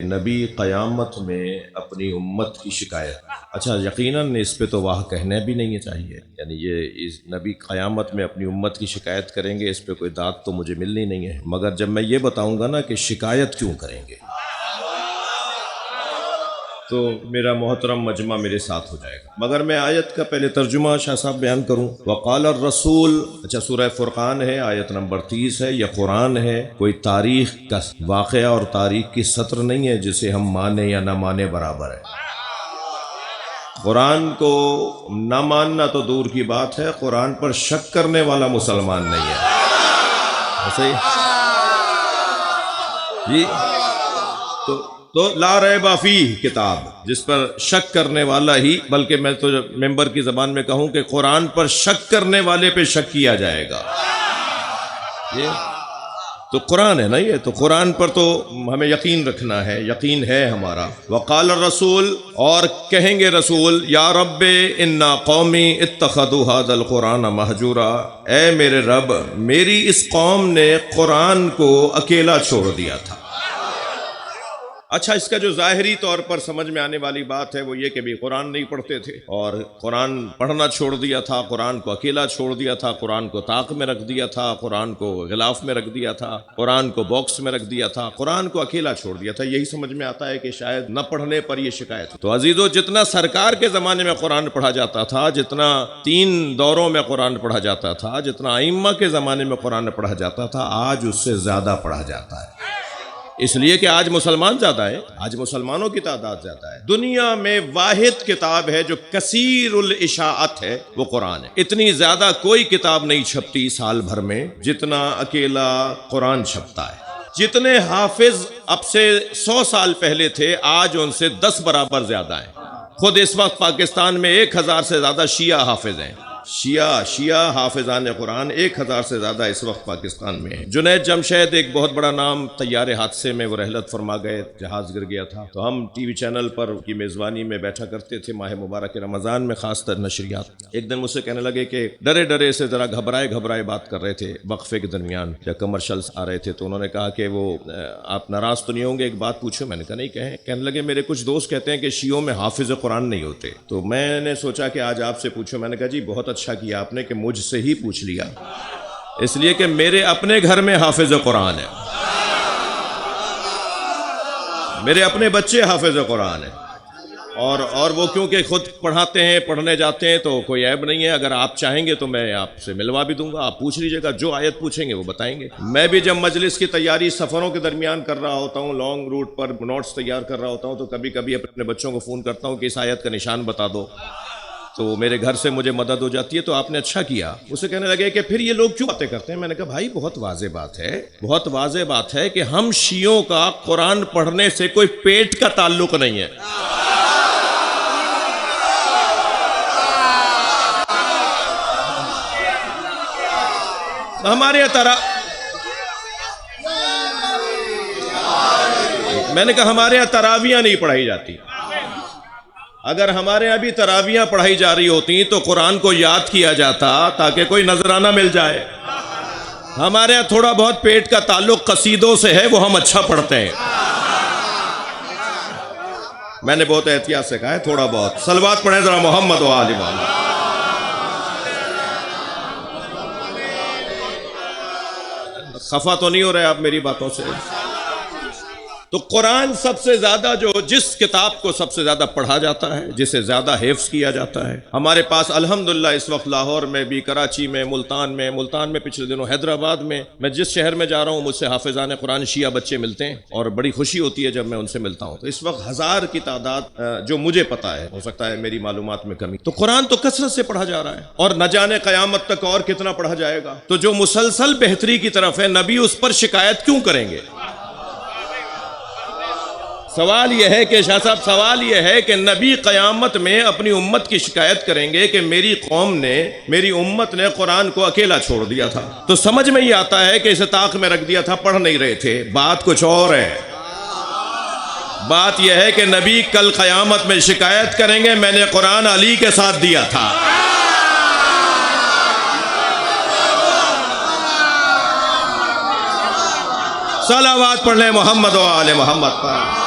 نبی قیامت میں اپنی امت کی شکایت، اچھا یقیناً اس پہ تو واہ کہنے بھی نہیں چاہیے، یعنی یہ اس نبی قیامت میں اپنی امت کی شکایت کریں گے، اس پہ کوئی داد تو مجھے ملنی نہیں ہے، مگر جب میں یہ بتاؤں گا نا کہ شکایت کیوں کریں گے تو میرا محترم مجمع میرے ساتھ ہو جائے گا، مگر میں آیت کا پہلے ترجمہ شاہ صاحب بیان کروں۔ وقال الرسول، اچھا سورہ فرقان ہے، آیت نمبر 30 ہے، یہ قرآن ہے، کوئی تاریخ کا واقعہ اور تاریخ کی سطر نہیں ہے جسے ہم مانیں یا نہ مانیں برابر ہے۔ قرآن کو نہ ماننا تو دور کی بات ہے، قرآن پر شک کرنے والا مسلمان نہیں ہے، صحیح جی۔ تو لا ریب فیہ کتاب، جس پر شک کرنے والا ہی، بلکہ میں تو ممبر کی زبان میں کہوں کہ قرآن پر شک کرنے والے پہ شک کیا جائے گا، یہ تو قرآن ہے نا، یہ تو قرآن پر تو ہمیں یقین رکھنا ہے، یقین ہے ہمارا۔ وقال الرسول، اور کہیں گے رسول، یا رب انا قومی اتخذوا ھذا القرآن مہجورا، اے میرے رب میری اس قوم نے قرآن کو اکیلا چھوڑ دیا تھا۔ اچھا، اس کا جو ظاہری طور پر سمجھ میں آنے والی بات ہے وہ یہ کہ بھی قرآن نہیں پڑھتے تھے اور قرآن پڑھنا چھوڑ دیا تھا، قرآن کو اکیلا چھوڑ دیا تھا، قرآن کو طاق میں رکھ دیا تھا، قرآن کو غلاف میں رکھ دیا تھا، قرآن کو باکس میں رکھ دیا تھا، قرآن کو اکیلا چھوڑ دیا تھا۔ یہی سمجھ میں آتا ہے کہ شاید نہ پڑھنے پر یہ شکایت۔ تو عزیزو، جتنا سرکار کے زمانے میں قرآن پڑھا جاتا تھا، جتنا 3 دوروں میں قرآن پڑھا جاتا تھا، جتنا ائمہ کے زمانے میں قرآن پڑھا جاتا تھا، آج اس سے زیادہ پڑھا جاتا ہے، اس لیے کہ آج مسلمان زیادہ ہے، آج مسلمانوں کی تعداد زیادہ ہے۔ دنیا میں واحد کتاب ہے جو کثیر الاشاعت ہے، وہ قرآن ہے۔ اتنی زیادہ کوئی کتاب نہیں چھپتی سال بھر میں جتنا اکیلا قرآن چھپتا ہے۔ جتنے حافظ اب سے 100 سال پہلے تھے، آج ان سے 10 برابر زیادہ ہیں۔ خود اس وقت پاکستان میں 1000 سے زیادہ شیعہ حافظ ہیں، شیعہ حافظان قرآن 1000 سے زیادہ اس وقت پاکستان میں ہیں۔ جنید جمشید ایک بہت بڑا نام، طیارے حادثے میں وہ رحلت فرما گئے، جہاز گر گیا تھا، تو ہم ٹی وی چینل پر کی میزبانی میں بیٹھا کرتے تھے ماہ مبارک رمضان میں، خاص طر نشریات۔ ایک دن مجھ سے کہنے لگے کہ ڈرے سے ذرا گھبرائے بات کر رہے تھے، وقفے کے درمیان یا کمرشلز آ رہے تھے، تو انہوں نے کہا کہ وہ آپ ناراض تو نہیں ہوں گے، ایک بات پوچھو۔ میں نے کہا نہیں، کہیں۔ کہنے لگے میرے کچھ دوست کہتے ہیں کہ شیعوں میں حافظ قرآن نہیں ہوتے، تو میں نے سوچا کہ آج آپ سے پوچھو۔ میں نے کہا جی بہت اچھا کیا آپ نے کہ مجھ سے ہی پوچھ لیا، اس لیے کہ میرے اپنے گھر میں حافظ قرآن ہے، میرے اپنے بچے حافظ قرآن ہیں، اور وہ کیونکہ خود پڑھاتے ہیں، پڑھنے جاتے ہیں، تو کوئی عیب نہیں ہے۔ اگر آپ چاہیں گے تو میں آپ سے ملوا بھی دوں گا، آپ پوچھ لیجئے گا، جو آیت پوچھیں گے وہ بتائیں گے۔ میں بھی جب مجلس کی تیاری سفروں کے درمیان کر رہا ہوتا ہوں، لانگ روٹ پر نوٹس تیار کر رہا ہوتا ہوں، تو کبھی کبھی اپنے بچوں کو فون کرتا ہوں کہ اس آیت کا نشان بتا دو، تو میرے گھر سے مجھے مدد ہو جاتی ہے۔ تو آپ نے اچھا کیا۔ اسے کہنے لگے کہ پھر یہ لوگ کیوں باتیں کرتے ہیں؟ میں نے کہا بھائی بہت واضح بات ہے کہ ہم شیعوں کا قرآن پڑھنے سے کوئی پیٹ کا تعلق نہیں ہے۔ ہمارے میں نے کہا ہمارے یہاں تراویحیں نہیں پڑھائی جاتی۔ اگر ہمارے یہاں بھی تراویحیں پڑھائی جا رہی ہوتی تو قرآن کو یاد کیا جاتا تاکہ کوئی نذرانہ مل جائے۔ ہمارے یہاں تھوڑا بہت پیٹ کا تعلق قصیدوں سے ہے، وہ ہم اچھا پڑھتے ہیں۔ میں نے بہت احتیاط سے کہا ہے، تھوڑا بہت۔ صلوات پڑھیں ذرا محمد و آل محمد۔ خفا تو نہیں ہو رہے آپ میری باتوں سے؟ تو قرآن سب سے زیادہ جس کتاب کو سب سے زیادہ پڑھا جاتا ہے، جسے زیادہ حفظ کیا جاتا ہے، ہمارے پاس الحمدللہ اس وقت لاہور میں بھی، کراچی میں، ملتان میں پچھلے دنوں حیدرآباد میں جس شہر میں جا رہا ہوں، مجھ سے حافظان قرآن شیعہ بچے ملتے ہیں اور بڑی خوشی ہوتی ہے جب میں ان سے ملتا ہوں۔ تو اس وقت 1000 کی تعداد جو مجھے پتا ہے، ہو سکتا ہے میری معلومات میں کمی، تو قرآن تو کثرت سے پڑھا جا رہا ہے، اور نہ جانے قیامت تک اور کتنا پڑھا جائے گا۔ تو جو مسلسل بہتری کی طرف ہے، نبی اس پر شکایت کیوں کریں گے؟ سوال یہ ہے کہ شاہ صاحب، سوال یہ ہے کہ نبی قیامت میں اپنی امت کی شکایت کریں گے کہ میری قوم نے، میری امت نے قرآن کو اکیلا چھوڑ دیا تھا، تو سمجھ میں یہ آتا ہے کہ اسے طاق میں رکھ دیا تھا، پڑھ نہیں رہے تھے۔ بات کچھ اور ہے، بات یہ ہے کہ نبی کل قیامت میں شکایت کریں گے میں نے قرآن علی کے ساتھ دیا تھا۔ صلوات پڑھ لیں محمد و آل محمد پر۔